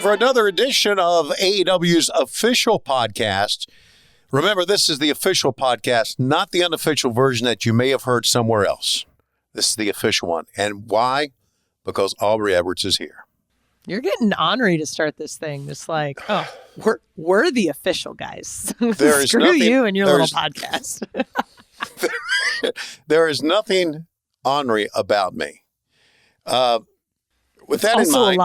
for another edition of AEW's official podcast. Remember, this is the official podcast, not the unofficial version that you may have heard somewhere else. This is the official one. And why? Because Aubrey Edwards is here. You're getting ornery to start this thing. It's like, oh, we're the official guys. Screw you and your little podcast. There is nothing ornery about me. With that in mind,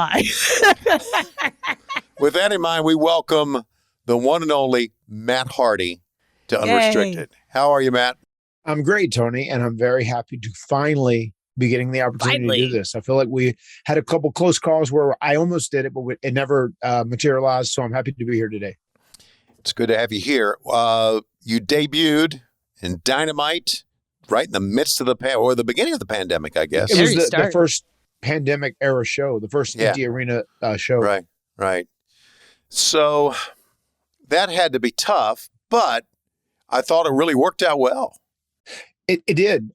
with that in mind, we welcome the one and only Matt Hardy to Unrestricted. Yay. How are you, Matt? I'm great, Tony, and I'm very happy to finally be getting the opportunity to do this. I feel like we had a couple close calls where I almost did it, but it never materialized, so I'm happy to be here today. It's good to have you here. You debuted in Dynamite right in the midst of the beginning of the pandemic, I guess. It was the first pandemic era show, the first empty arena show. Right. So that had to be tough, but I thought it really worked out well. It did,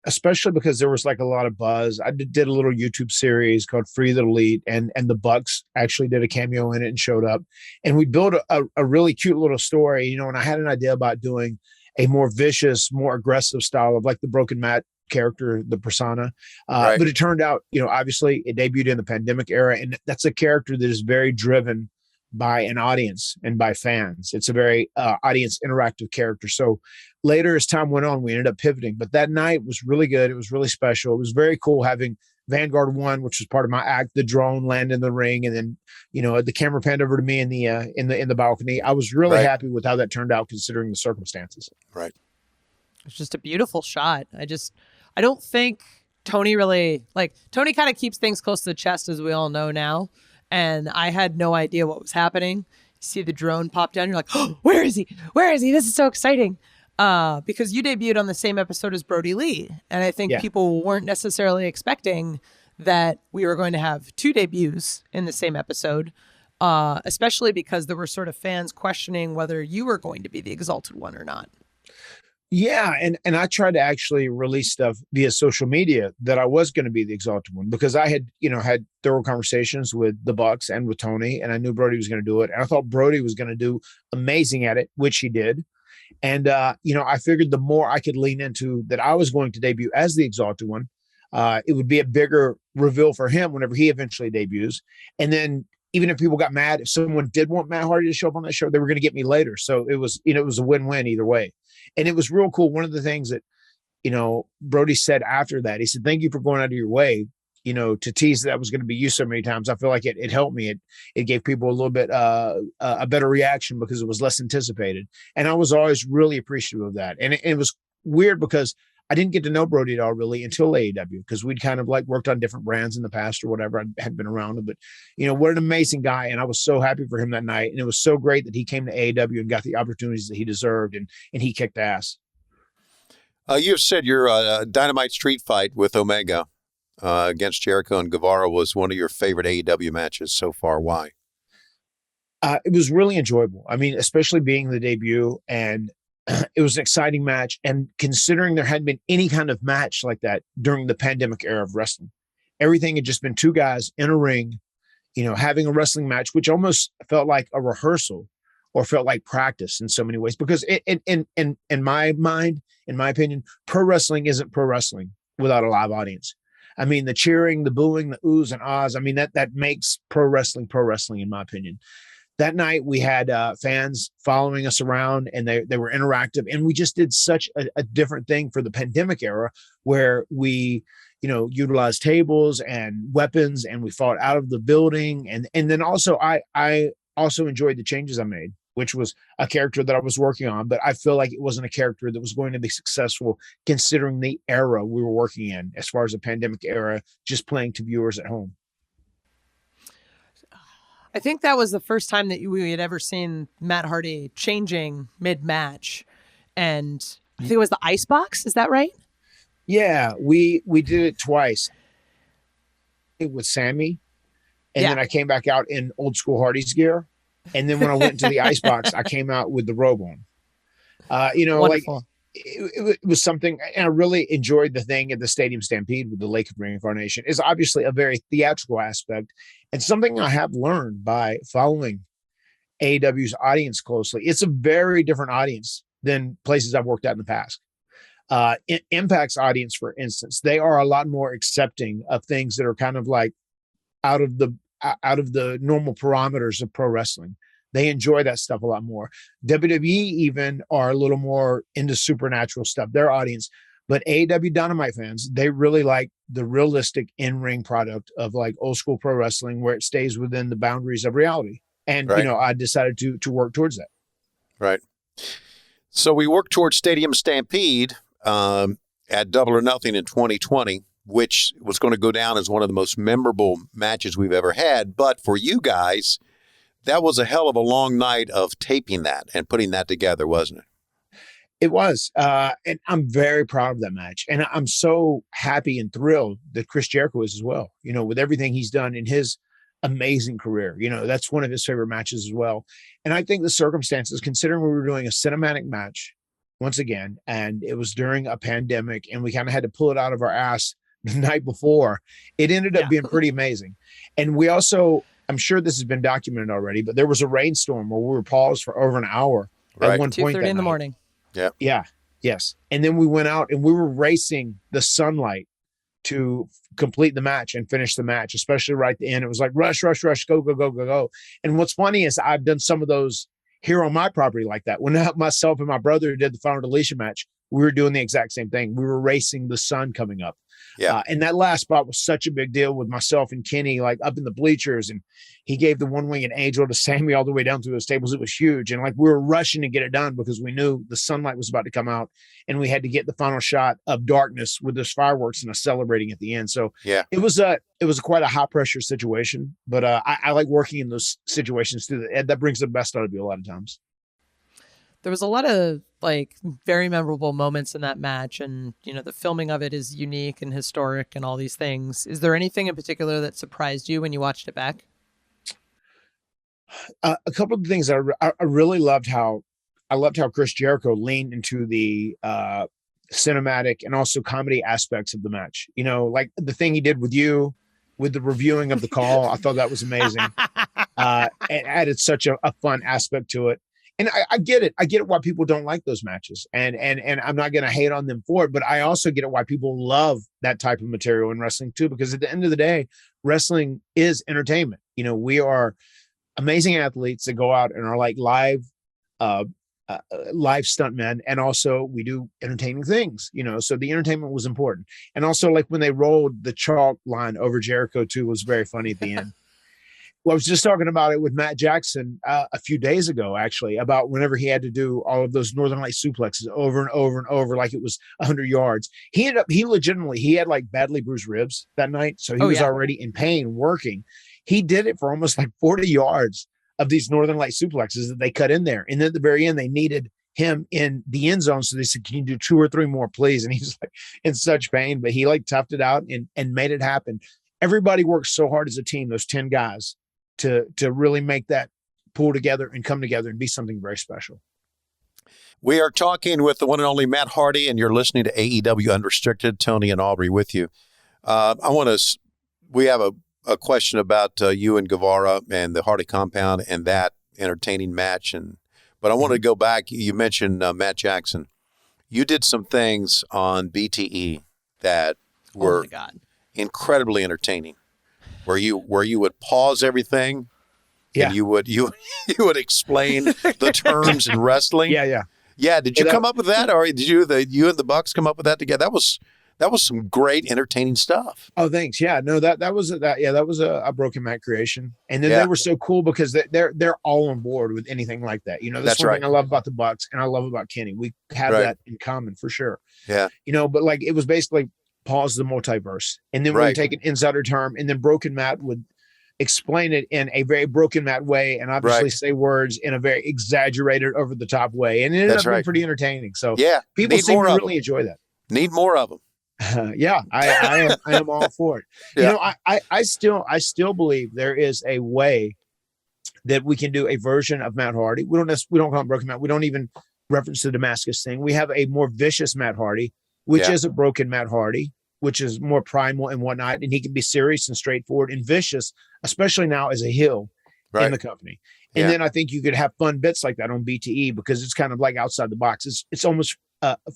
especially because there was like a lot of buzz. I did a little YouTube series called Free the Elite, and the Bucks actually did a cameo in it and showed up. And we built a really cute little story, and I had an idea about doing a more vicious, more aggressive style of like the Broken Matt character, the persona. But it turned out, obviously it debuted in the pandemic era, and that's a character that is very driven by an audience and by fans. It's a very audience interactive character. So later as time went on, we ended up pivoting, but that night was really good. It was really special. It was very cool having Vanguard 1, which was part of my act, the drone land in the ring. And then, the camera panned over to me in the balcony. I was really happy with how that turned out considering the circumstances. Right. It's just a beautiful shot. I don't think Tony really Tony kind of keeps things close to the chest, as we all know now. And I had no idea what was happening. You see the drone pop down. You're like, oh, where is he? Where is he? This is so exciting. Because you debuted on the same episode as Brodie Lee. And I think people weren't necessarily expecting that we were going to have two debuts in the same episode, especially because there were sort of fans questioning whether you were going to be the Exalted One or not. Yeah, and I tried to actually release stuff via social media that I was going to be the Exalted One, because I had, had thorough conversations with the Bucks and with Tony, and I knew Brodie was going to do it. And I thought Brodie was going to do amazing at it, which he did. And, I figured the more I could lean into that I was going to debut as the Exalted One, it would be a bigger reveal for him whenever he eventually debuts. And then even if people got mad, if someone did want Matt Hardy to show up on that show, they were going to get me later. So it was, it was a win-win either way. And it was real cool. One of the things that, Brodie said after that, he said, thank you for going out of your way, to tease that was going to be you so many times. I feel like it helped me. It gave people a little bit, a better reaction because it was less anticipated. And I was always really appreciative of that. And it was weird because I didn't get to know Brodie at all really until AEW, because we'd kind of worked on different brands in the past or whatever. I had been around him, but what an amazing guy. And I was so happy for him that night. And it was so great that he came to AEW and got the opportunities that he deserved. And he kicked ass. You have said your Dynamite Street Fight with Omega against Jericho and Guevara was one of your favorite AEW matches so far. Why? It was really enjoyable. I mean, especially being the debut, and it was an exciting match. And considering there hadn't been any kind of match like that during the pandemic era of wrestling, everything had just been two guys in a ring, having a wrestling match, which almost felt like a rehearsal or felt like practice in so many ways. Because in my mind, in my opinion, pro wrestling isn't pro wrestling without a live audience. I mean, the cheering, the booing, the oohs and ahs, I mean, that makes pro wrestling, in my opinion. That night we had fans following us around, and they were interactive, and we just did such a different thing for the pandemic era, where we, utilized tables and weapons, and we fought out of the building. And then also I also enjoyed the changes I made, which was a character that I was working on, but I feel like it wasn't a character that was going to be successful considering the era we were working in as far as the pandemic era, just playing to viewers at home. I think that was the first time that we had ever seen Matt Hardy changing mid-match. And I think it was the Icebox. Is that right? Yeah, we did it twice. With Sammy. And then I came back out in old school Hardy's gear. And then when I went into the Icebox, I came out with the robe on. Wonderful. it was something, and I really enjoyed the thing at the Stadium Stampede with the Lake of Reincarnation. Is obviously a very theatrical aspect, and something I have learned by following AEW's audience closely. It's a very different audience than places I've worked at in the past. Impact's audience, for instance, they are a lot more accepting of things that are kind of like out of the normal parameters of pro wrestling. They enjoy that stuff a lot more. WWE even are a little more into supernatural stuff, their audience. But AEW Dynamite fans, they really like the realistic in-ring product of like old school pro wrestling where it stays within the boundaries of reality. And, right. I decided to work towards that. Right. So we worked towards Stadium Stampede at Double or Nothing in 2020, which was going to go down as one of the most memorable matches we've ever had. But for you guys, that was a hell of a long night of taping that and putting that together, wasn't it? It was. And I'm very proud of that match. And I'm so happy and thrilled that Chris Jericho is as well, with everything he's done in his amazing career. That's one of his favorite matches as well. And I think the circumstances, considering we were doing a cinematic match once again, and it was during a pandemic and we kind of had to pull it out of our ass the night before, it ended up being pretty amazing. And we also, I'm sure this has been documented already, but there was a rainstorm where we were paused for over an hour at one point. 2:30 in the morning. Yeah. Yeah. Yes. And then we went out and we were racing the sunlight to complete the match and finish the match, especially right at the end. It was like rush, rush, rush, go, go, go, go, go. And what's funny is I've done some of those here on my property like that. When myself and my brother did the Final Deletion match, we were doing the exact same thing. We were racing the sun coming up. Yeah. And that last spot was such a big deal with myself and Kenny, like up in the bleachers. And he gave the one-winged angel to Sammy all the way down through those tables. It was huge. And like we were rushing to get it done because we knew the sunlight was about to come out and we had to get the final shot of darkness with those fireworks and us celebrating at the end. So yeah, it was quite a high pressure situation, but I like working in those situations too. That brings the best out of you a lot of times. There was a lot of like very memorable moments in that match, and the filming of it is unique and historic and all these things. Is there anything in particular that surprised you when you watched it back? A couple of things I really loved how Chris Jericho leaned into the cinematic and also comedy aspects of the match. Like the thing he did with you with the reviewing of the call. I thought that was amazing. It added such a fun aspect to it. And I get it. I get it why people don't like those matches. And I'm not going to hate on them for it, but I also get it why people love that type of material in wrestling too, because at the end of the day, wrestling is entertainment. We are amazing athletes that go out and are like live stuntmen. And also we do entertaining things, so the entertainment was important. And also like when they rolled the chalk line over Jericho too was very funny at the end. Well, I was just talking about it with Matt Jackson a few days ago, actually, about whenever he had to do all of those Northern Light suplexes over and over and over, like it was 100 yards. He had like badly bruised ribs that night. So he was already in pain working. He did it for almost like 40 yards of these Northern Light suplexes that they cut in there. And then at the very end, they needed him in the end zone. So they said, can you do 2 or 3 more, please? And he was like in such pain, but he like toughed it out and made it happen. Everybody worked so hard as a team, those 10 guys, to really make that pull together and come together and be something very special. We are talking with the one and only Matt Hardy, and you're listening to AEW Unrestricted. Tony and Aubrey with you. We have a question about you and Guevara and the Hardy compound and that entertaining match. But I want to go back. You mentioned Matt Jackson. You did some things on BTE that were incredibly entertaining. Where you would pause everything, and you would explain the terms in wrestling. Yeah. Did you come up with that, or did you and the Bucks come up with that together? That was some great entertaining stuff. Oh, thanks. Yeah, no, that was a Broken Matt creation, and then they were so cool because they're all on board with anything like that. That's one thing I love about the Bucks, and I love about Kenny. We have that in common for sure. Yeah, but like it was basically pause the multiverse, and then we would take an insider term, and then Broken Matt would explain it in a very Broken Matt way, and obviously say words in a very exaggerated, over the top way, and it ended up being pretty entertaining. So people seem to really enjoy that. Need more of them. I am all for it. Yeah. I still believe there is a way that we can do a version of Matt Hardy. We don't call him Broken Matt. We don't even reference to the Damascus thing. We have a more vicious Matt Hardy, which is a broken Matt Hardy, which is more primal and whatnot. And he can be serious and straightforward and vicious, especially now as a heel in the company. And then I think you could have fun bits like that on BTE because it's kind of like outside the box. It's almost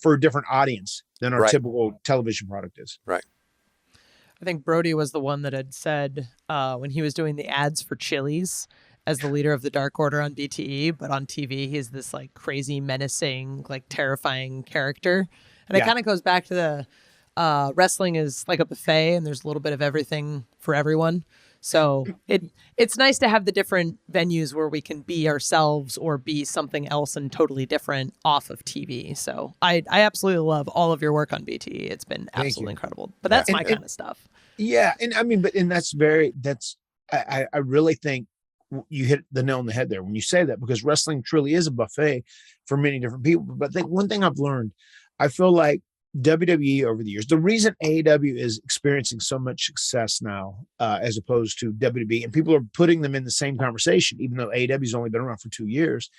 for a different audience than our typical television product is. Right. I think Brodie was the one that had said when he was doing the ads for Chili's as the leader of the Dark Order on BTE, but on TV, he's this like crazy, menacing, like terrifying character. And it kind of goes back to the wrestling is like a buffet and there's a little bit of everything for everyone. So it's nice to have the different venues where we can be ourselves or be something else and totally different off of TV. So I absolutely love all of your work on BTE. It's been absolutely incredible. But that's my kind of stuff. Yeah. And I mean, I really think you hit the nail on the head there when you say that, because wrestling truly is a buffet for many different people. But I think one thing I've learned, I feel like WWE over the years, the reason AEW is experiencing so much success now, as opposed to WWE, and people are putting them in the same conversation, even though AEW has only been around for 2 years,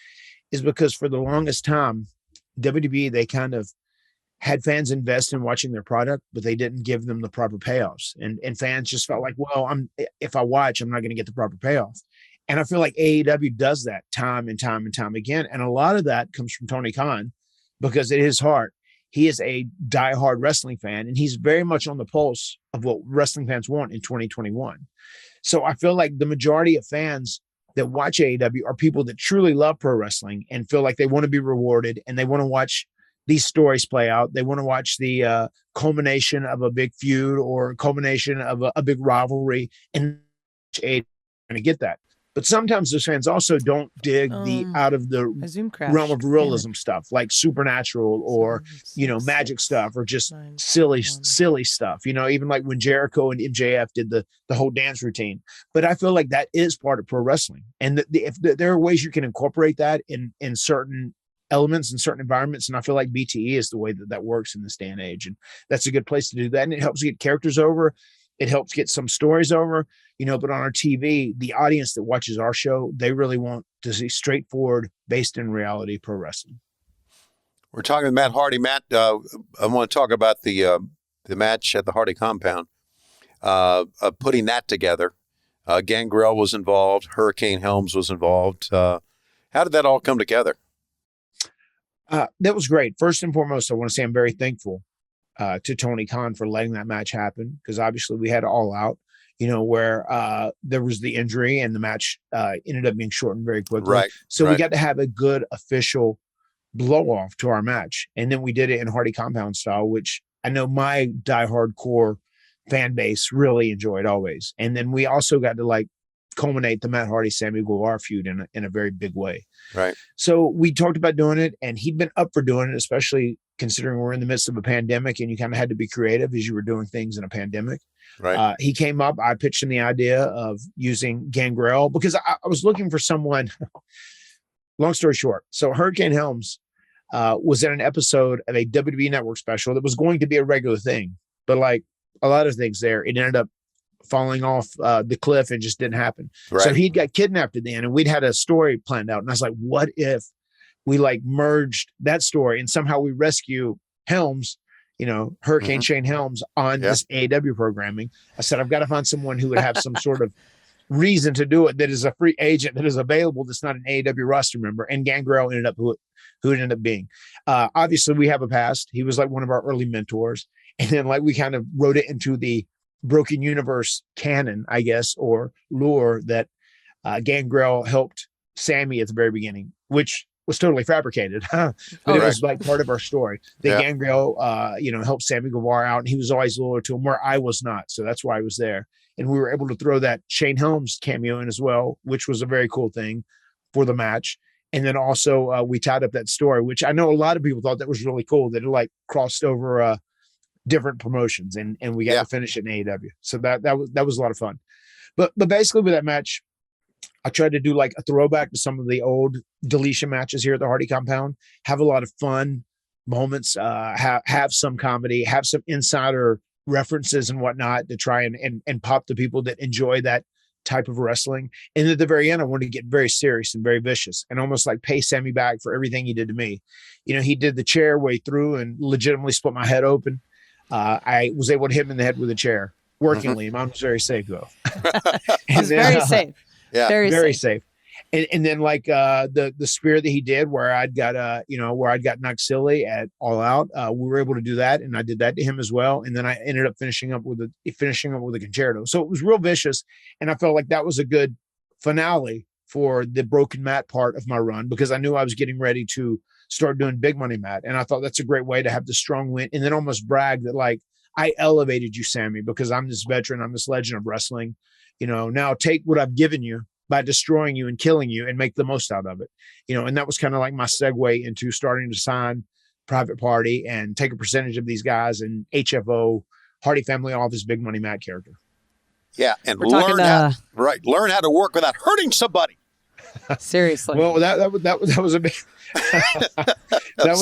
is because for the longest time, WWE, they kind of had fans invest in watching their product, but they didn't give them the proper payoffs. And fans just felt like, well, if I watch, I'm not going to get the proper payoff. And I feel like AEW does that time and time and time again. And a lot of that comes from Tony Khan, because at his heart, he is a diehard wrestling fan, and he's very much on the pulse of what wrestling fans want in 2021. So I feel like the majority of fans that watch AEW are people that truly love pro wrestling and feel like they want to be rewarded and they want to watch these stories play out. They want to watch the culmination of a big feud or culmination of a big rivalry, and AEW going to get that. But sometimes those fans also don't dig the out of the realm of realism stuff, like supernatural or, magic stuff, or just silly stuff, even like when Jericho and MJF did the whole dance routine. But I feel like that is part of pro wrestling. And if there are ways you can incorporate that in certain elements and certain environments. And I feel like BTE is the way that works in this day and age. And that's a good place to do that. And it helps get characters over. It helps get some stories over, but on our TV, the audience that watches our show, they really want to see straightforward, based in reality pro wrestling. We're talking with Matt Hardy. Matt, I want to talk about the match at the Hardy compound, putting that together. Gangrel was involved. Hurricane Helms was involved. How did that all come together? That was great. First and foremost, I want to say I'm very thankful to Tony Khan for letting that match happen, because obviously we had All Out, where there was the injury and the match ended up being shortened very quickly. Right. So we got to have a good official blow off to our match. And then we did it in Hardy compound style, which I know my diehard core fan base really enjoyed always. And then we also got to culminate the Matt Hardy Sammy Guevara feud in a very big way. Right. So we talked about doing it, and he'd been up for doing it, especially considering we're in the midst of a pandemic and you kind of had to be creative as you were doing things in a pandemic. Right. He came up, I pitched him the idea of using Gangrel, because I was looking for someone, long story short. So Hurricane Helms was in an episode of a WWE Network special that was going to be a regular thing, but like a lot of things there, it ended up falling off the cliff and just didn't happen. Right. So he got kidnapped at the end, and we'd had a story planned out. And I was like, what if we merged that story and somehow we rescue Helms, Hurricane Shane Helms on this AEW programming? I said, I've got to find someone who would have some sort of reason to do it, that is a free agent, that is available, that's not an AEW roster member. And Gangrel ended up who it ended up being. Obviously we have a past. He was one of our early mentors. And then we kind of wrote it into the Broken Universe canon, I guess, or lore, that Gangrel helped Sammy at the very beginning, which was totally fabricated, but it was part of our story. That Gangrel, helped Sammy Guevara out, and he was always loyal to him, where I was not. So that's why I was there. And we were able to throw that Shane Helms cameo in as well, which was a very cool thing for the match. And then also we tied up that story, which I know a lot of people thought that was really cool, that it crossed over different promotions, and we got to finish it in AEW. So that was a lot of fun. But basically with that match, I tried to do a throwback to some of the old deletion matches here at the Hardy compound, have a lot of fun moments, have some comedy, have some insider references and whatnot to try and pop the people that enjoy that type of wrestling. And at the very end, I wanted to get very serious and very vicious and almost like pay Sammy back for everything he did to me. You know, he did the chair way through and legitimately split my head open. I was able to hit him in the head with a chair. Workingly, mine was very safe though. It was very safe. Yeah, very safe. And then like the spear that he did where I'd got knocked silly at All Out, we were able to do that, and I did that to him as well. And then I ended up finishing up with a concerto. So it was real vicious, and I felt like that was a good finale for the broken mat part of my run, because I knew I was getting ready to start doing big money mat, and I thought that's a great way to have the strong win and then almost brag that like I elevated you, Sammy, because I'm this veteran, I'm this legend of wrestling. You know, now take what I've given you by destroying you and killing you and make the most out of it. You know, and that was kind of like my segue into starting to sign Private Party and take a percentage of these guys and HFO, Hardy Family Office, big money mat character. Yeah, and We're learn talking, learn how to work without hurting somebody. Seriously. Well, that was a big that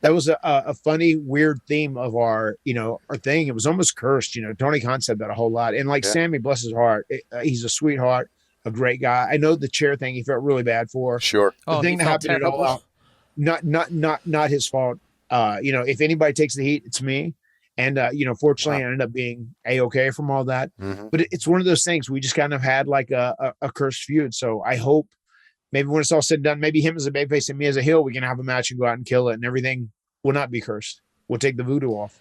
was a funny, weird theme of our thing. It was almost cursed. You know, Tony Khan said that a whole lot. And like Sammy, bless his heart, he's a sweetheart, a great guy. I know the chair thing he felt really bad for. Sure. The thing that happened at All Out, not his fault. If anybody takes the heat, it's me. And, fortunately, I ended up being A-okay from all that. Mm-hmm. But it's one of those things we just kind of had like a cursed feud. So I hope maybe when it's all said and done, maybe him as a babyface and me as a heel, we can have a match and go out and kill it, and everything will not be cursed. We'll take the voodoo off.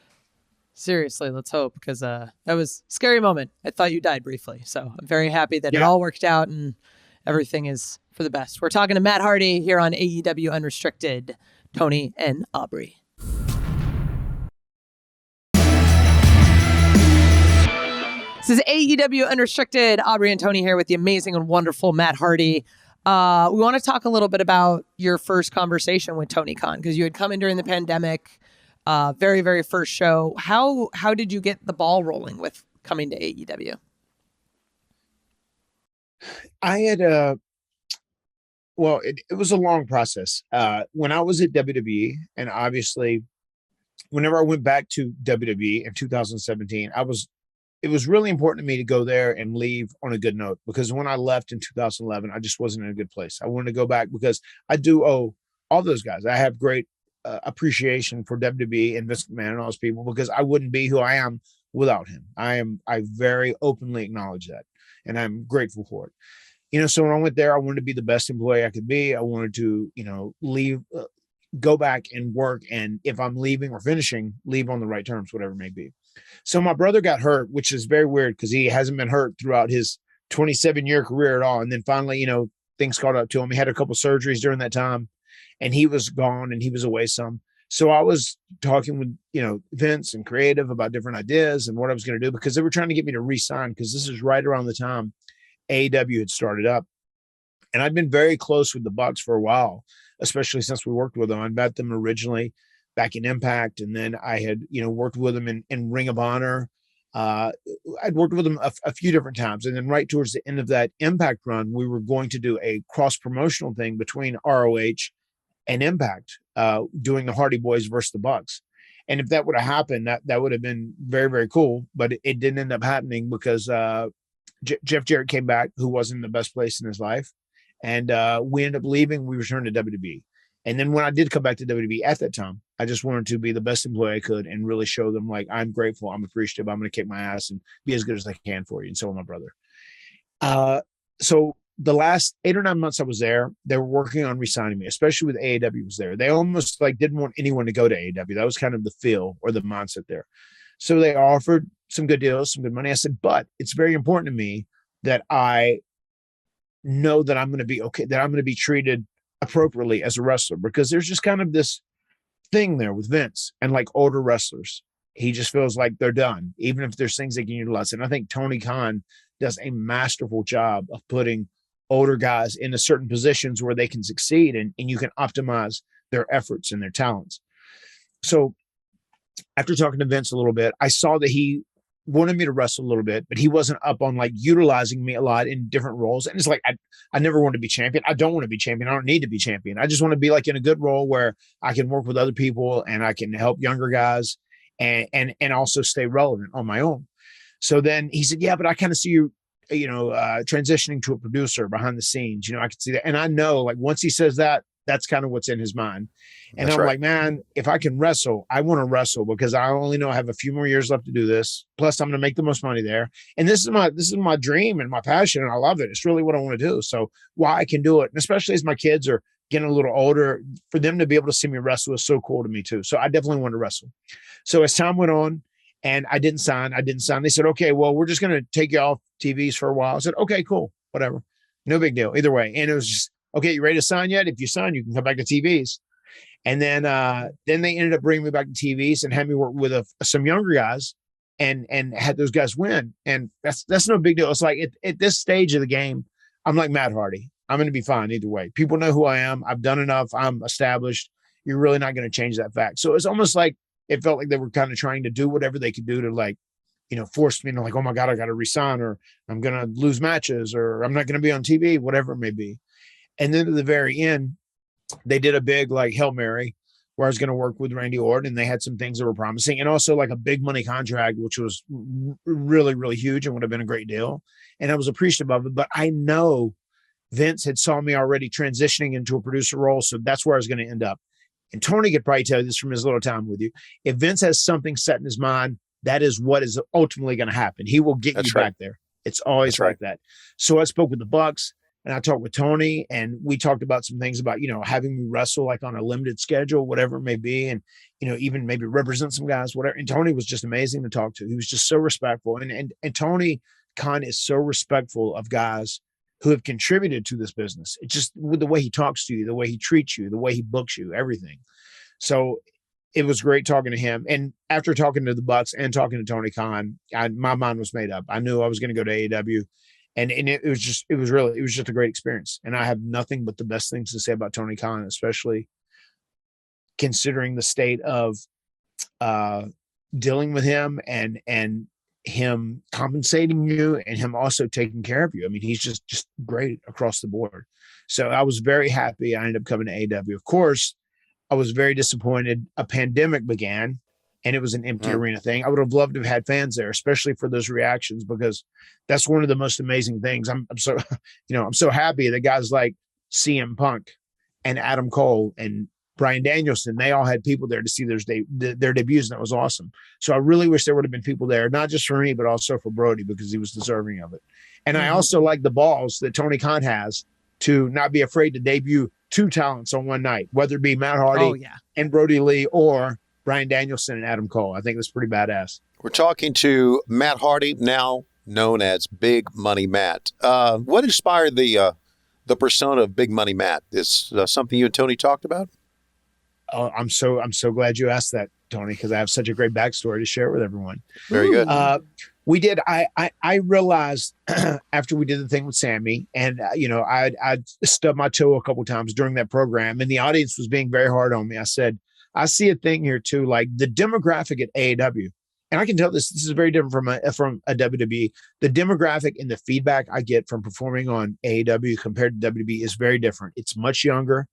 Seriously, let's hope, because that was a scary moment. I thought you died briefly. So I'm very happy that it all worked out and everything is for the best. We're talking to Matt Hardy here on AEW Unrestricted, Tony and Aubrey. This is AEW Unrestricted. Aubrey and Tony here with the amazing and wonderful Matt Hardy. We want to talk a little bit about your first conversation with Tony Khan, because you had come in during the pandemic, very, very first show. How did you get the ball rolling with coming to AEW? I had it was a long process. When I was at WWE, and obviously whenever I went back to WWE in 2017, it was really important to me to go there and leave on a good note, because when I left in 2011, I just wasn't in a good place. I wanted to go back because I do owe all those guys. I have great appreciation for WWE and Vince McMahon and all those people, because I wouldn't be who I am without him. I very openly acknowledge that, and I'm grateful for it. So when I went there, I wanted to be the best employee I could be. I wanted to, leave, go back and work. And if I'm leaving or finishing, leave on the right terms, whatever it may be. So my brother got hurt, which is very weird because he hasn't been hurt throughout his 27-year career at all. And then finally, things caught up to him. He had a couple surgeries during that time, and he was gone and he was away some. So I was talking with, Vince and creative about different ideas and what I was going to do, because they were trying to get me to re-sign, because this is right around the time AEW had started up. And I'd been very close with the Bucks for a while, especially since we worked with them. I met them originally back in Impact, and then I had, worked with them in Ring of Honor. I'd worked with them a few different times. And then right towards the end of that Impact run, we were going to do a cross-promotional thing between ROH and Impact, doing the Hardy Boys versus the Bucks. And if that would have happened, that would have been very, very cool. But it didn't end up happening because Jeff Jarrett came back, who wasn't in the best place in his life. And we ended up leaving. We returned to WWE. And then when I did come back to WWE at that time, I just wanted to be the best employee I could and really show them, like, I'm grateful, I'm appreciative, I'm going to kick my ass and be as good as I can for you. And so will my brother. So the last 8 or 9 months I was there, they were working on re-signing me, especially with AEW was there. They almost didn't want anyone to go to AEW. That was kind of the feel or the mindset there. So they offered some good deals, some good money. I said, but it's very important to me that I know that I'm going to be okay, that I'm going to be treated appropriately as a wrestler, because there's just kind of this thing there with Vince and like older wrestlers. He just feels like they're done, even if there's things they can utilize. And I think Tony Khan does a masterful job of putting older guys into certain positions where they can succeed and you can optimize their efforts and their talents. So after talking to Vince a little bit, I saw that he wanted me to wrestle a little bit, but he wasn't up on utilizing me a lot in different roles. And it's like, I never want to be champion. I don't want to be champion. I don't need to be champion. I just want to be in a good role where I can work with other people and I can help younger guys and also stay relevant on my own. So then he said, yeah, but I kind of see you transitioning to a producer behind the scenes. I could see that. And I know, like, once he says that, that's kind of what's in his mind. And That's I'm right. like, man, if I can wrestle, I want to wrestle because I only know I have a few more years left to do this. Plus, I'm going to make the most money there. And this is my dream and my passion, and I love it. It's really what I want to do. So while I can do it, and especially as my kids are getting a little older, for them to be able to see me wrestle is so cool to me too. So I definitely want to wrestle. So as time went on, and I didn't sign. They said, okay, well, we're just going to take you off TVs for a while. I said, okay, cool, whatever, no big deal either way. And it was just, okay, you ready to sign yet? If you sign, you can come back to TVs. And then they ended up bringing me back to TVs and had me work with some younger guys and had those guys win. And that's no big deal. It's like at this stage of the game, I'm like Matt Hardy. I'm going to be fine either way. People know who I am. I've done enough. I'm established. You're really not going to change that fact. So it's almost like it felt like they were kind of trying to do whatever they could do to, like, force me to, like, oh my God, I got to resign, or I'm going to lose matches, or I'm not going to be on TV, whatever it may be. And then at the very end, they did a big, like, Hail Mary where I was going to work with Randy Orton, and they had some things that were promising, and also like a big money contract, which was really, really huge and would have been a great deal. And I was appreciative of it, but I know Vince had saw me already transitioning into a producer role. So that's where I was going to end up. And Tony could probably tell you this from his little time with you. If Vince has something set in his mind, that is what is ultimately going to happen. He will get you back there. It's always like that. So I spoke with the Bucks, and I talked with Tony, and we talked about some things about, having me wrestle like on a limited schedule, whatever it may be. And, even maybe represent some guys, whatever. And Tony was just amazing to talk to. He was just so respectful. And Tony Khan is so respectful of guys who have contributed to this business. It's just with the way he talks to you, the way he treats you, the way he books you, everything. So it was great talking to him. And after talking to the Bucks and talking to Tony Khan, my mind was made up. I knew I was going to go to AEW, and it was just a great experience. And I have nothing but the best things to say about Tony Khan, especially considering the state of dealing with him and him compensating you and him also taking care of you. I mean, he's just great across the board. So I was very happy I ended up coming to AEW. Of course, I was very disappointed. A pandemic began, and it was an empty arena thing. I would have loved to have had fans there, especially for those reactions, because that's one of the most amazing things. I'm so, I'm so happy that guys like CM Punk and Adam Cole and Bryan Danielson, they all had people there to see their debuts, and that was awesome. So I really wish there would have been people there, not just for me, but also for Brodie, because he was deserving of it. And I also like the balls that Tony Khan has to not be afraid to debut two talents on one night, whether it be Matt Hardy and Brodie Lee or Bryan Danielson and Adam Cole. I think it was pretty badass. We're talking to Matt Hardy, now known as Big Money Matt. What inspired the persona of Big Money Matt? Is something you and Tony talked about? Oh, I'm so glad you asked that, Tony, because I have such a great backstory to share with everyone. Very good. We did. I realized after we did the thing with Sammy, and I stubbed my toe a couple times during that program, and the audience was being very hard on me. I said, I see a thing here too, like the demographic at AEW, and I can tell this is very different from a WWE. The demographic and the feedback I get from performing on AEW compared to WWE is very different. It's much younger.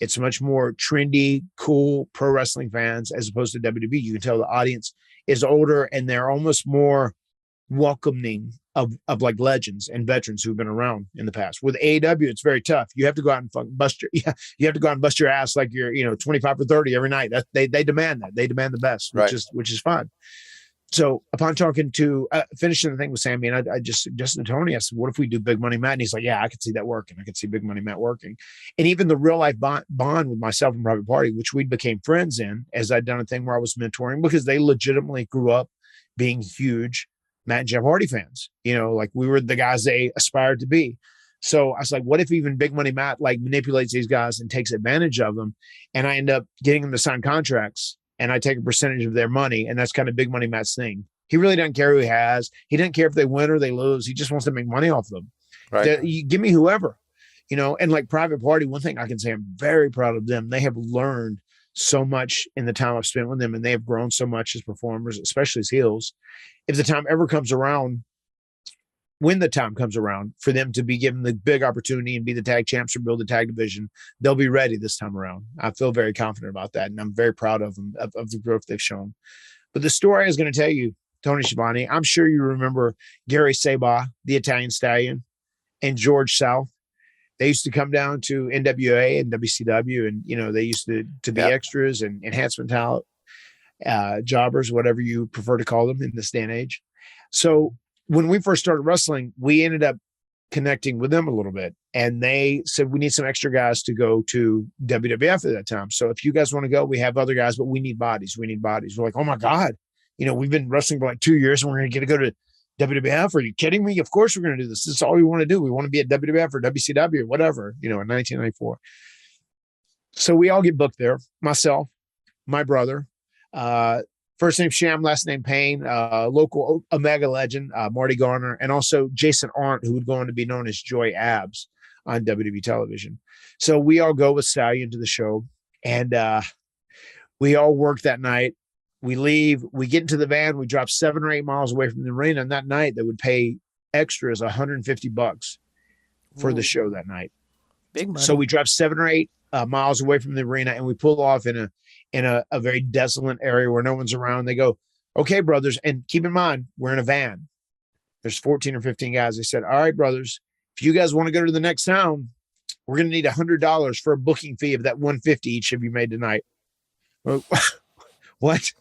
It's much more trendy, cool pro wrestling fans as opposed to WWE. You can tell the audience is older, and they're almost more welcoming of like legends and veterans who've been around in the past. With AEW, it's very tough. You have to go out and bust your ass like you're 25 or 30 every night. They demand that. They demand the best, which is fun. So upon talking to finishing the thing with Sammy, and I just suggested to Tony, I said, what if we do Big Money Matt? And he's like, yeah, I could see that working. I could see Big Money Matt working. And even the real life bond with myself and Private Party, which we became friends in, as I'd done a thing where I was mentoring, because they legitimately grew up being huge Matt and Jeff Hardy fans. Like we were the guys they aspired to be. So I was like, what if even Big Money Matt like manipulates these guys and takes advantage of them, and I end up getting them to sign contracts, and I take a percentage of their money, and that's kind of Big Money Matt's thing. He really doesn't care who he has. He doesn't care if they win or they lose. He just wants to make money off them. Right. You give me whoever, and like Private Party, one thing I can say, I'm very proud of them. They have learned so much in the time I've spent with them, and they have grown so much as performers, especially as heels. If the time ever comes around, when the time comes around for them to be given the big opportunity and be the tag champs or build the tag division, they'll be ready this time around. I feel very confident about that, and I'm very proud of them, of the growth they've shown. But the story I was going to tell you, Tony Schiavone. I'm sure you remember Gary Sabah, the Italian Stallion, and George South. They used to come down to NWA and WCW, and they used to be extras and enhancement talent, jobbers, whatever you prefer to call them in this day and age. So when we first started wrestling, we ended up connecting with them a little bit, and they said, we need some extra guys to go to WWF at that time. So if you guys want to go, we have other guys, but we need bodies. We're like, oh my God, we've been wrestling for like 2 years and we're going to go to WWF. Are you kidding me? Of course we're going to do this. This is all we want to do. We want to be at WWF or WCW or whatever, in 1994. So we all get booked there. Myself, my brother, first name Sham, last name Payne, local Omega legend, Marty Garner, and also Jason Arndt, who would go on to be known as Joy Abs on WWE television. So we all go with Stallion to the show, and we all work that night. We leave, we get into the van, we drop 7 or 8 miles away from the arena, and that night they would pay extras $150 for the show that night. Big money. So we drive 7 or 8 miles away from the arena, and we pull off in a very desolate area where no one's around. They go, okay, brothers. And keep in mind, we're in a van. There's 14 or 15 guys. They said, all right, brothers, if you guys want to go to the next town, we're going to need $100 for a booking fee of that $150 each of you made tonight. What?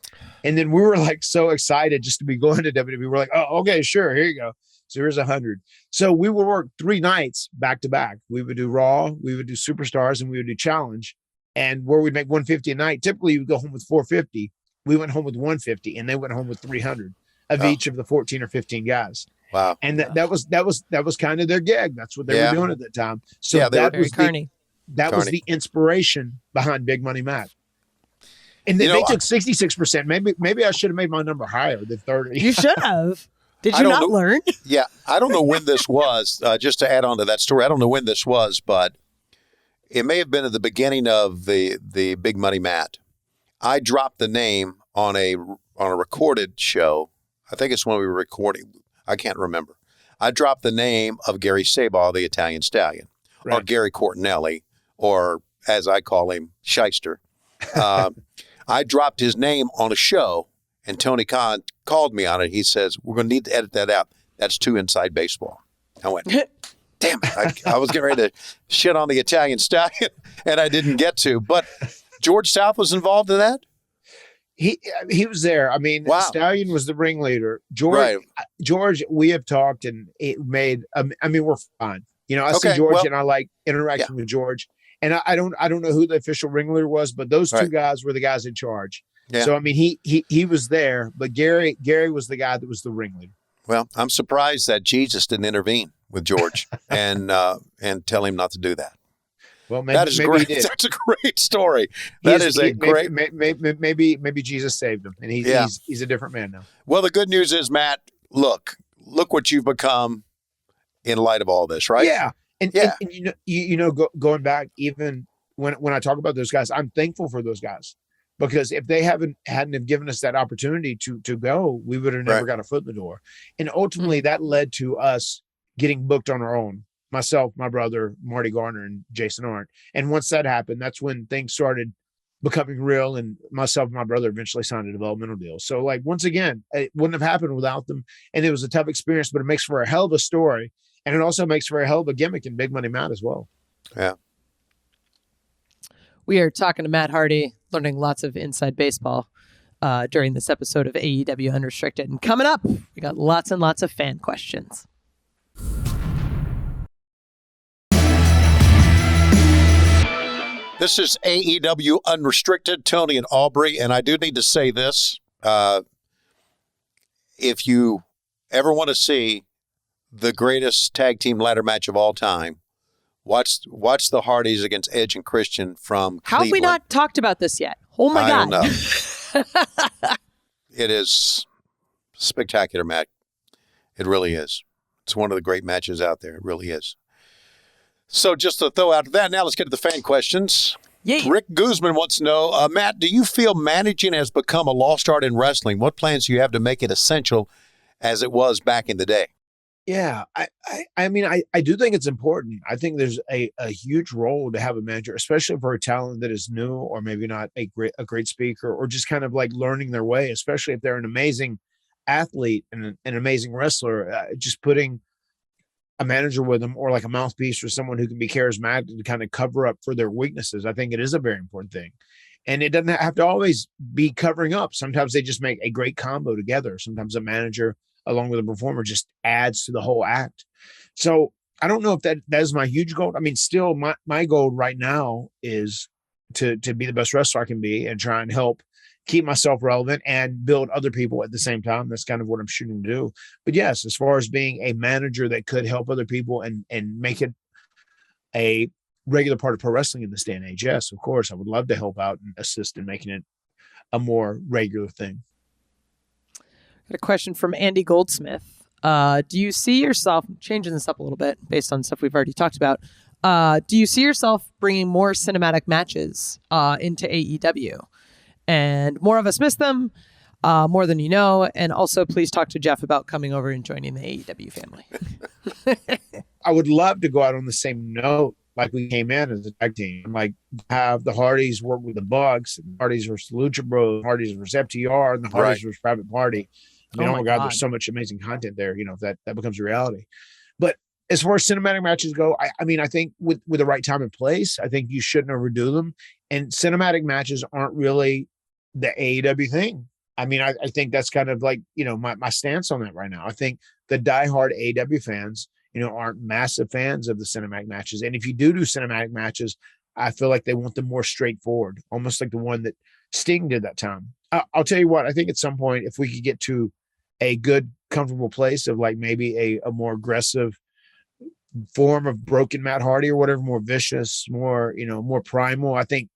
And then we were like so excited just to be going to WWE. We're like, oh, okay, sure. Here you go. So here's 100. So we would work 3 nights back to back. We would do Raw, we would do Superstars, and we would do Challenge. And where we'd make $150 a night, typically you would go home with $450. We went home with $150, and they went home with $300 of each of the 14 or 15 guys. Wow. And that was kind of their gig. That's what they were doing at that time. So Yeah, that was carny. was the inspiration behind Big Money Matt. And then they took 66%. Maybe I should have made my number higher than 30. You should have. Did you not learn? Yeah. I don't know when this was, just to add on to that story. I don't know when this was, but it may have been at the beginning of the Big Money Matt. I dropped the name on a recorded show. I think it's when we were recording. I can't remember. I dropped the name of Gary Sabah, the Italian Stallion, or Gary Cortinelli, or as I call him, Shyster. I dropped his name on a show, and Tony Khan called me on it. He says, we're going to need to edit that out. That's too inside baseball. I went, damn it. I was getting ready to shit on the Italian Stallion, and I didn't get to. But George South was involved in that? He was there. I mean, wow. Stallion was the ringleader. George, we have talked, and it made. We're fine. I see George, and I like interacting with George. And I don't know who the official ringleader was, but those 2 guys were the guys in charge. Yeah. So he was there, but Gary was the guy that was the ringleader. Well, I'm surprised that Jesus didn't intervene with George and tell him not to do that. Well, maybe great. He did. That's a great story. Maybe Jesus saved him, and he's a different man now. Well, the good news is, Matt, look what you've become in light of all this, right? Yeah. And going back, even when I talk about those guys, I'm thankful for those guys, because if they hadn't have given us that opportunity to go, we would have never got a foot in the door. And ultimately that led to us getting booked on our own. Myself, my brother, Marty Garner, and Jason Arndt. And once that happened, that's when things started becoming real. And myself and my brother eventually signed a developmental deal. So once again, it wouldn't have happened without them. And it was a tough experience, but it makes for a hell of a story. And it also makes for a hell of a gimmick in Big Money Matt as well. Yeah. We are talking to Matt Hardy, learning lots of inside baseball during this episode of AEW Unrestricted. And coming up, we got lots and lots of fan questions. This is AEW Unrestricted, Tony and Aubrey. And I do need to say this. If you ever want to see the greatest tag team ladder match of all time, watch the Hardys against Edge and Christian from Cleveland. How have we not talked about this yet? Oh my God. I don't know. It is spectacular, Matt. It really is. It's one of the great matches out there. It really is. So just to throw out that, now let's get to the fan questions. Yeah. Rick Guzman wants to know, Matt, do you feel managing has become a lost art in wrestling? What plans do you have to make it essential as it was back in the day? Yeah, I do think it's important. I think there's a huge role to have a manager, especially for a talent that is new or maybe not a great speaker or just kind of like learning their way, especially if they're an amazing athlete and an amazing wrestler, just putting a manager with them or like a mouthpiece or someone who can be charismatic to kind of cover up for their weaknesses, I think it is a very important thing. And it doesn't have to always be covering up. Sometimes they just make a great combo together. Sometimes a manager along with a performer just adds to the whole act. So I don't know if that is my huge goal. I mean, still my goal right now is to be the best wrestler I can be and try and help keep myself relevant and build other people at the same time. That's kind of what I'm shooting to do. But yes, as far as being a manager that could help other people and make it a regular part of pro wrestling in this day and age, yes, of course, I would love to help out and assist in making it a more regular thing. Got a question from Andy Goldsmith. Do you see yourself changing this up a little bit based on stuff we've already talked about? Do you see yourself bringing more cinematic matches into AEW? And more of us miss them, more than you know. And also, please talk to Jeff about coming over and joining the AEW family. I would love to go out on the same note like we came in as a tag team. Like have the Hardys work with the Bucks, and Hardys versus Lucha Bros, Hardys versus FTR, and the Hardys versus Private Party. I mean, oh my God, there's so much amazing content there, you know, if that becomes a reality. But as far as cinematic matches go, I mean, I think with the right time and place, I think you shouldn't overdo them. And cinematic matches aren't really the AEW thing. I mean, I think that's kind of like, you know, my stance on that right now. I think the diehard AEW fans, you know, aren't massive fans of the cinematic matches. And if you do cinematic matches, I feel like they want them more straightforward, almost like the one that Sting did that time. I'll tell you what, I think at some point, if we could get to a good, comfortable place of like maybe a more aggressive form of broken Matt Hardy or whatever, more vicious, more, you know, more primal, I think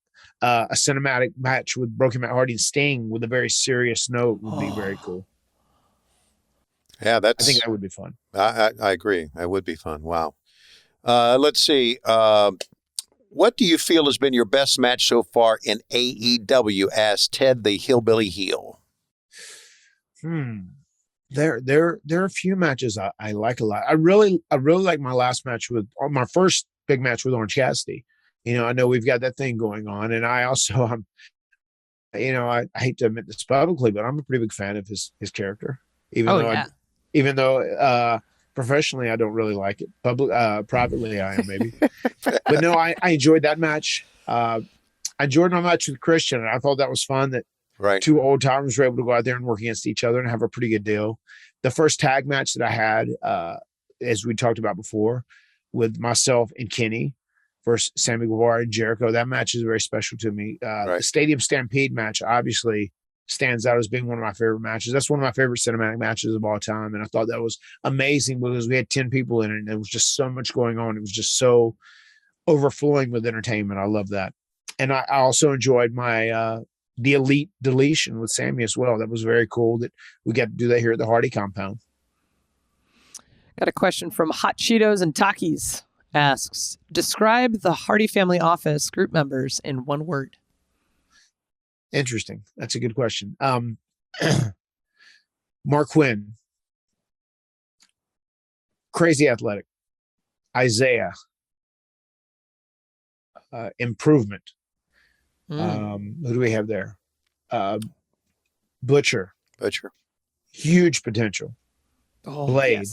a cinematic match with broken Matt Hardy and Sting with a very serious note would be very cool. Yeah, I think that would be fun. I agree. That would be fun. Wow. Let's see. What do you feel has been your best match so far in AEW as Ted the Hillbilly Heel? There are a few matches I like a lot. I really like my last match my first big match with Orange Cassidy. You know, I know we've got that thing going on, and I also, you know, I hate to admit this publicly, but I'm a pretty big fan of his character, even though professionally I don't really like it. Privately I am maybe, but no, I enjoyed that match. I enjoyed my match with Christian, and I thought that was fun that two old timers were able to go out there and work against each other and have a pretty good deal. The first tag match that I had, as we talked about before, with myself and Kenny versus Sammy Guevara and Jericho, that match is very special to me. The Stadium Stampede match obviously stands out as being one of my favorite matches. That's one of my favorite cinematic matches of all time. And I thought that was amazing because we had 10 people in it and there was just so much going on. It was just so overflowing with entertainment. I love that. And I also enjoyed my, the Elite Deletion with Sammy as well. That was very cool that we got to do that here at the Hardy compound. Got a question from Hot Cheetos and Takis. Asks, describe the Hardy family office group members in one word. Interesting. That's a good question. Mark Quinn, crazy athletic. Isaiah, improvement. Who do we have there? Butcher, huge potential. Blade,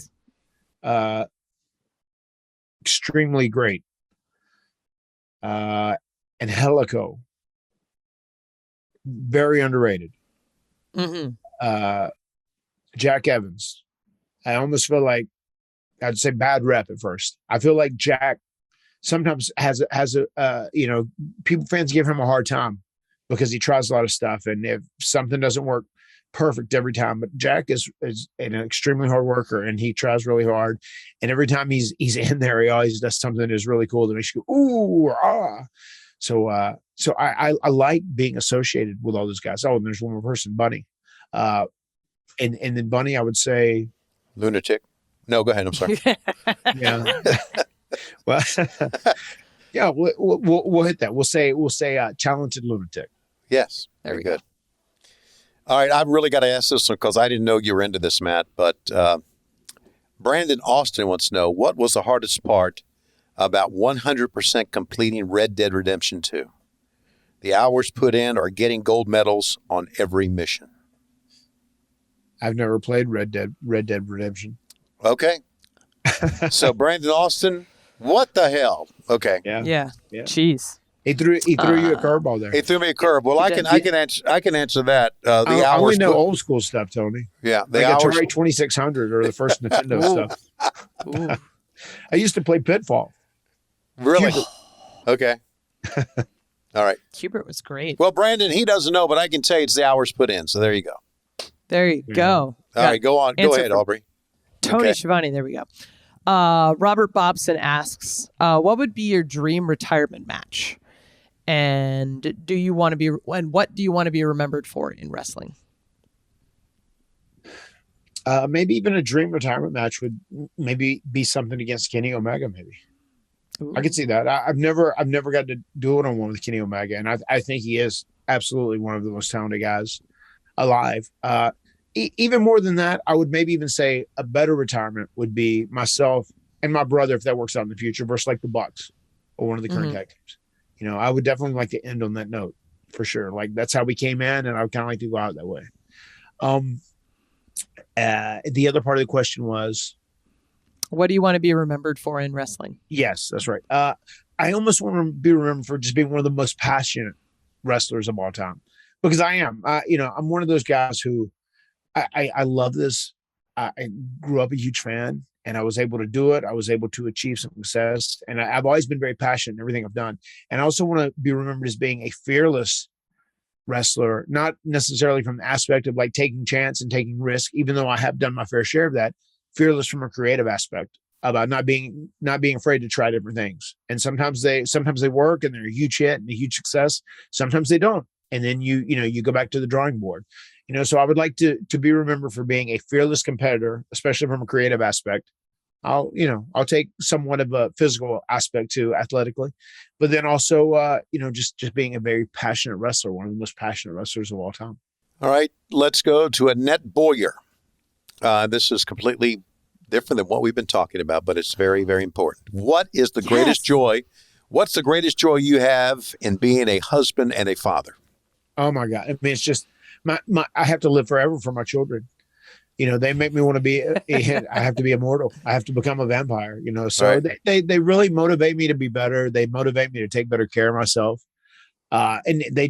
yes. Extremely great. And Helico, very underrated. Jack Evans, I almost feel like I'd say bad rep at first. I feel like Jack sometimes has a you know, fans give him a hard time because he tries a lot of stuff, and if something doesn't work perfect every time, but Jack is an extremely hard worker, and he tries really hard, and every time he's in there, he always does something that is really cool that makes you go ooh ah. So I like being associated with all those guys. Oh, and there's one more person, Bunny, and then Bunny, I would say lunatic. No, go ahead. I'm sorry. Yeah. Well, yeah, we'll hit that. We'll say talented lunatic. Yes, very good. All right, I've really got to ask this one because I didn't know you were into this, Matt. But Brandon Austin wants to know, what was the hardest part about 100% completing Red Dead Redemption 2? The hours put in or getting gold medals on every mission? I've never played Red Dead Redemption. Okay. So Brandon Austin, what the hell? Okay. Yeah. Jeez. He threw you a curveball there. He threw me a curve. Well, I can answer that. I only know old school stuff, Tony. Yeah, the Atari 2600 or the first Nintendo stuff. Ooh. I used to play Pitfall. Really? Okay. All right. Hubert was great. Well, Brandon, he doesn't know, but I can tell you it's the hours put in. So there you go. There you go. All right, go on. Go ahead, Aubrey. Tony Schiavone, there we go. Robert Bobson asks, what would be your dream retirement match? And what do you want to be remembered for in wrestling? Maybe even a dream retirement match would maybe be something against Kenny Omega. Maybe I could see that. I've never got to do it one-on-one with Kenny Omega, and I think he is absolutely one of the most talented guys alive. Even more than that, I would maybe even say a better retirement would be myself and my brother, if that works out in the future, versus like the Bucks or one of the current tag teams. You know, I would definitely like to end on that note for sure. Like that's how we came in, and I would kind of like to go out that way. The other part of the question was, what do you want to be remembered for in wrestling? Yes, that's right. I almost want to be remembered for just being one of the most passionate wrestlers of all time, because I am. I'm one of those guys who I love this. I grew up a huge fan, and I was able to do it. I was able to achieve some success, and I've always been very passionate in everything I've done. And I also want to be remembered as being a fearless wrestler, not necessarily from the aspect of like taking chance and taking risk, even though I have done my fair share of that. Fearless from a creative aspect, about not being afraid to try different things. And sometimes they work and they're a huge hit and a huge success. Sometimes they don't, and then you go back to the drawing board. So I would like to be remembered for being a fearless competitor, especially from a creative aspect. I'll take somewhat of a physical aspect too, athletically, but then also, just being a very passionate wrestler, one of the most passionate wrestlers of all time. All right, let's go to Annette Boyer. This is completely different than what we've been talking about, but it's very, very important. What is the greatest joy? What's the greatest joy you have in being a husband and a father? Oh my God. I mean, it's just I have to live forever for my children. They make me want to be I have to be immortal. I have to become a vampire, so right. They really motivate me to be better. They motivate me to take better care of myself. And they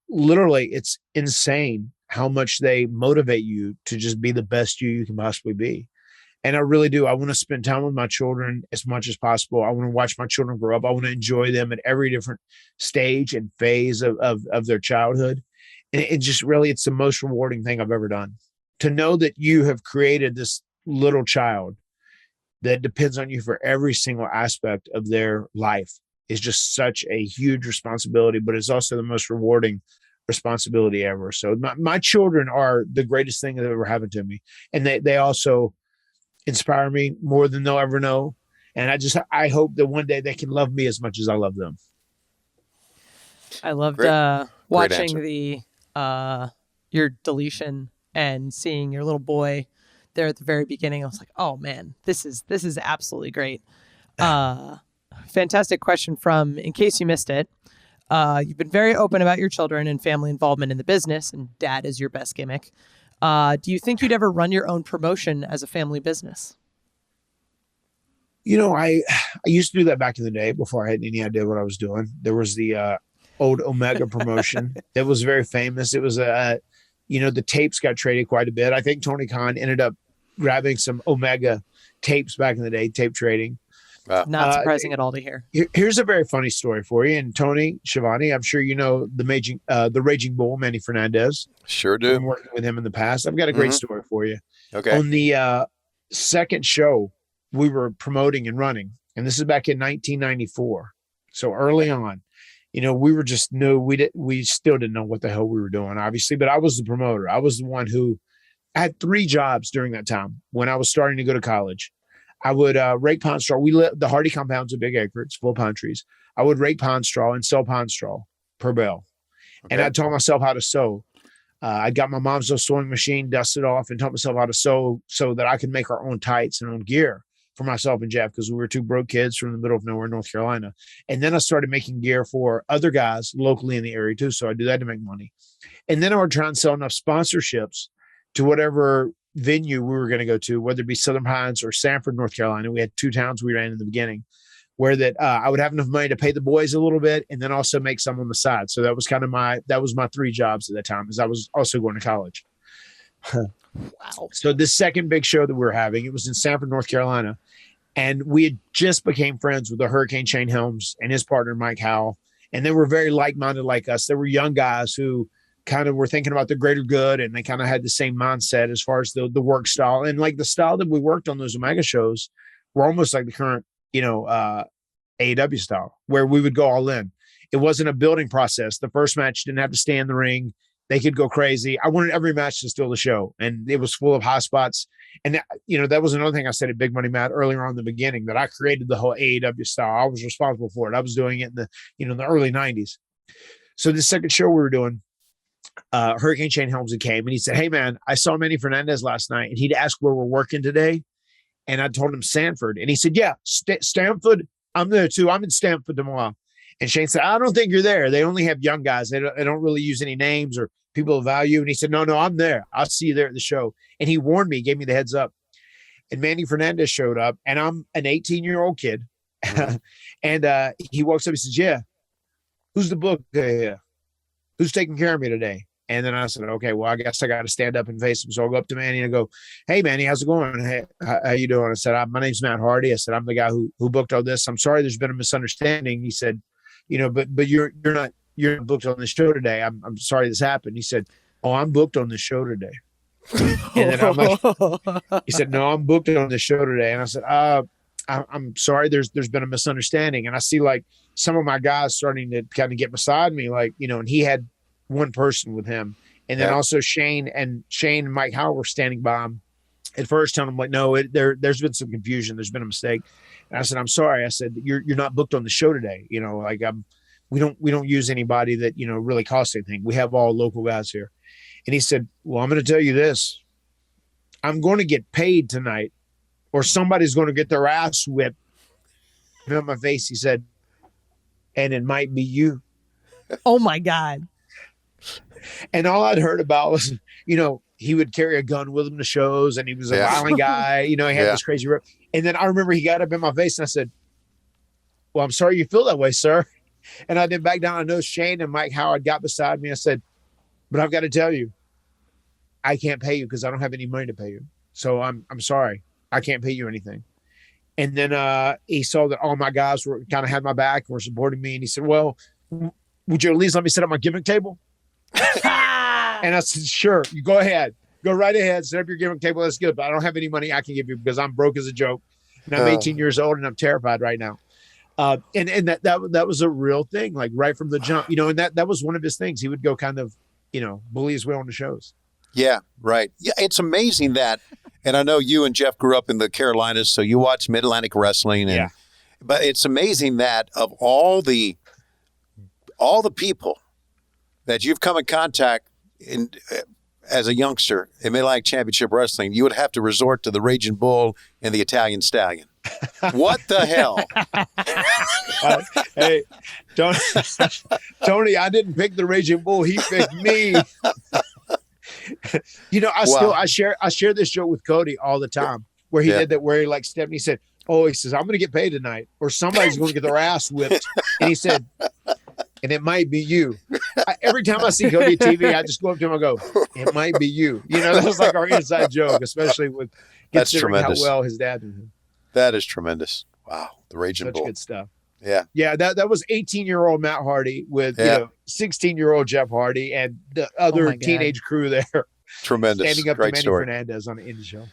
literally, it's insane how much they motivate you to just be the best you can possibly be. And I really do. I want to spend time with my children as much as possible. I want to watch my children grow up. I want to enjoy them at every different stage and phase of their childhood. And it just really, it's the most rewarding thing I've ever done. To know that you have created this little child that depends on you for every single aspect of their life is just such a huge responsibility, but it's also the most rewarding responsibility ever. So my children are the greatest thing that ever happened to me. And they also inspire me more than they'll ever know. And I hope that one day they can love me as much as I love them. I loved watching your deletion and seeing your little boy there at the very beginning. I was like, oh man, this is absolutely great. Fantastic question from, in case you missed it, you've been very open about your children and family involvement in the business, and dad is your best gimmick. Do you think you'd ever run your own promotion as a family business? I used to do that back in the day before I had any idea what I was doing. There was the old Omega promotion that was very famous. It was the tapes got traded quite a bit. I think Tony Khan ended up grabbing some Omega tapes back in the day, tape trading. Not surprising at all to hear. Here's a very funny story for you. And Tony Schiavone, I'm sure you know the Raging Bull, Manny Fernandez. Sure do. I've been working with him in the past. I've got a great story for you. Okay. On the second show we were promoting and running, and this is back in 1994. So early on, we were just new. We still didn't know what the hell we were doing, obviously, but I was the promoter. I was the one who had 3 jobs during that time when I was starting to go to college. I would rake pine straw. The Hardy compound's a big acre. It's full of pine trees. I would rake pine straw and sell pine straw per bale. Okay. And I taught myself how to sew. I got my mom's little sewing machine, dusted off, and taught myself how to sew so that I could make our own tights and own gear for myself and Jeff, because we were 2 broke kids from the middle of nowhere, North Carolina. And then I started making gear for other guys locally in the area too. So I do that to make money. And then I would try and sell enough sponsorships to whatever venue we were going to go to, whether it be Southern Pines or Sanford, North Carolina. We had 2 towns we ran in the beginning, where that I would have enough money to pay the boys a little bit and then also make some on the side. So that was kind of my 3 jobs at that time, as I was also going to college. Wow. So this second big show that we were having, it was in Sanford, North Carolina. And we had just became friends with the Hurricane Shane Helms and his partner, Mike Howell. And they were very like-minded like us. They were young guys who kind of were thinking about the greater good, and they kind of had the same mindset as far as the work style. And like the style that we worked on those Omega shows were almost like the current, AEW style, where we would go all in. It wasn't a building process. The first match didn't have to stay in the ring. They could go crazy. I wanted every match to steal the show, and it was full of high spots. And that was another thing I said at Big Money Matt earlier on in the beginning, that I created the whole AEW style. I was responsible for it. I was doing it in the early 90s. So the second show we were doing, Hurricane Shane Helms came, and he said, "Hey man, I saw Manny Fernandez last night, and he'd asked where we're working today." And I told him Sanford, and he said, "Yeah, Stanford. I'm there too. I'm in Stanford tomorrow." And Shane said, "I don't think you're there. They only have young guys. They don't really use any names or people of value." And he said, No, I'm there. I'll see you there at the show. And he warned me, gave me the heads up. And Manny Fernandez showed up, and I'm an 18-year-old kid. Mm-hmm. And he walks up, he says, "Yeah, who's the book here? Who's taking care of me today?" And then I said, "Okay, well, I guess I got to stand up and face him." So I'll go up to Manny and I go, "Hey, Manny, how's it going? Hey, how you doing?" I said, "My name's Matt Hardy." I said, "I'm the guy who booked all this. I'm sorry there's been a misunderstanding." He said, but you're not booked on this show today. I'm sorry this happened." He said, "Oh, I'm booked on this show today." And then I'm like, he said, "No, I'm booked on this show today." And I said, I'm sorry, there's been a misunderstanding." And I see like some of my guys starting to kind of get beside me, like, and he had one person with him. And then also Shane and Mike Howell were standing by him at first, telling him like, "No, there's been some confusion. There's been a mistake." And I said, "I'm sorry." I said, you're not booked on the show today. We don't use anybody that, really costs anything. We have all local guys here." And he said, "Well, I'm going to tell you this. I'm going to get paid tonight, or somebody's going to get their ass whipped." And on my face, he said, "And it might be you." Oh my God. And all I'd heard about was, he would carry a gun with him to shows, and he was a violent guy. He had this crazy rep. And then I remember he got up in my face, and I said, "Well, I'm sorry you feel that way, sir." And I did back down. I know Shane and Mike Howard got beside me. I said, "But I've got to tell you, I can't pay you because I don't have any money to pay you. So I'm sorry. I can't pay you anything." And then he saw that all my guys were kind of had my back and were supporting me. And he said, "Well, would you at least let me sit at my gimmick table?" And I said, "Sure, you go ahead. Go right ahead. Set up your gimmick table. That's good. But I don't have any money I can give you because I'm broke as a joke. And I'm 18 years old and I'm terrified right now." And that was a real thing, like right from the jump, and that was one of his things. He would go kind of, bully his way on the shows. Yeah, right. Yeah, it's amazing that, and I know you and Jeff grew up in the Carolinas, so you watch Mid-Atlantic Wrestling. But it's amazing that of all the people that you've come in contact as a youngster in Mid-Atlantic Championship Wrestling, you would have to resort to the Raging Bull and the Italian Stallion. What the hell? Hey, Tony, I didn't pick the Raging Bull. He picked me. I share this joke with Cody all the time, where he did that, where he like stepped and he said, he says, "I'm going to get paid tonight, or somebody's going to get their ass whipped." And he said, "And it might be you." Every time I see Cody on TV, I just go up to him and go, "It might be you." That was like our inside joke, especially with considering how well his dad did him. That is tremendous. Wow. The Raging Bull. Such good stuff. Yeah. Yeah. That was 18-year-old Matt Hardy with 16-year-old Jeff Hardy and the other teenage crew there. Tremendous. Standing up Great to Manny story. Fernandez on the indie show.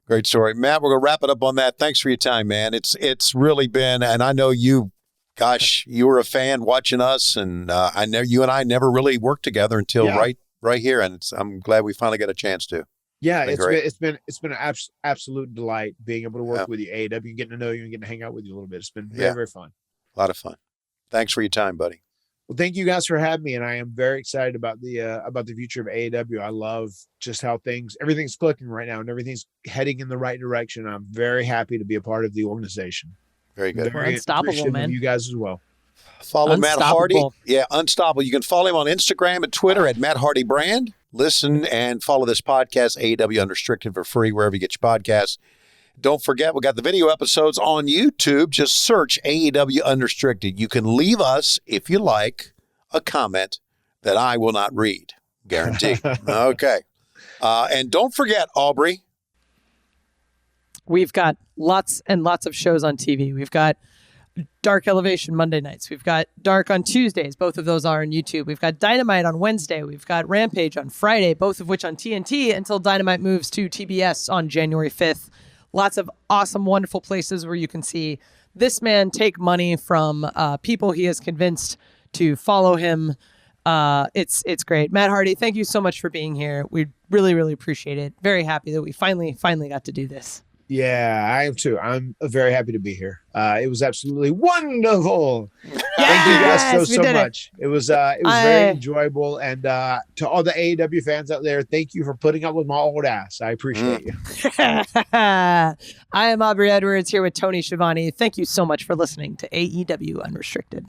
Great story. Matt, we're going to wrap it up on that. Thanks for your time, man. It's really been, and I know you were a fan watching us, and I know you and I never really worked together until right here, and I'm glad we finally got a chance to. Yeah, it's been an absolute delight being able to work with you, AEW, getting to know you and getting to hang out with you a little bit. It's been very, very fun. A lot of fun. Thanks for your time, buddy. Well, thank you guys for having me, and I am very excited about the future of AEW. I love just how everything's clicking right now, and everything's heading in the right direction. I'm very happy to be a part of the organization. Very good. We're unstoppable, man. You guys as well. Follow Matt Hardy. Yeah, Unstoppable. You can follow him on Instagram and Twitter at Matt Hardy Brand. listen and follow this podcast, AEW Unrestricted, for free wherever you get your podcasts. Don't forget, we got the video episodes on YouTube. Just search AEW Unrestricted. You can leave us, if you like, a comment that I will not read. Guaranteed. Okay. And don't forget, Aubrey. We've got lots and lots of shows on TV. We've got Dark Elevation Monday nights. We've got Dark on Tuesdays. Both of those are on YouTube. We've got Dynamite on Wednesday. We've got Rampage on Friday, both of which on TNT until Dynamite moves to TBS on January 5th. Lots of awesome, wonderful places where you can see this man take money from people he has convinced to follow him. It's great. Matt Hardy, thank you so much for being here. We really, really appreciate it. Very happy that we finally got to do this. Yeah, I am too. I'm very happy to be here. It was absolutely wonderful. Yes, thank you guys so much. It was very enjoyable. And to all the AEW fans out there, thank you for putting up with my old ass. I appreciate you. I am Aubrey Edwards here with Tony Schiavone. Thank you so much for listening to AEW Unrestricted.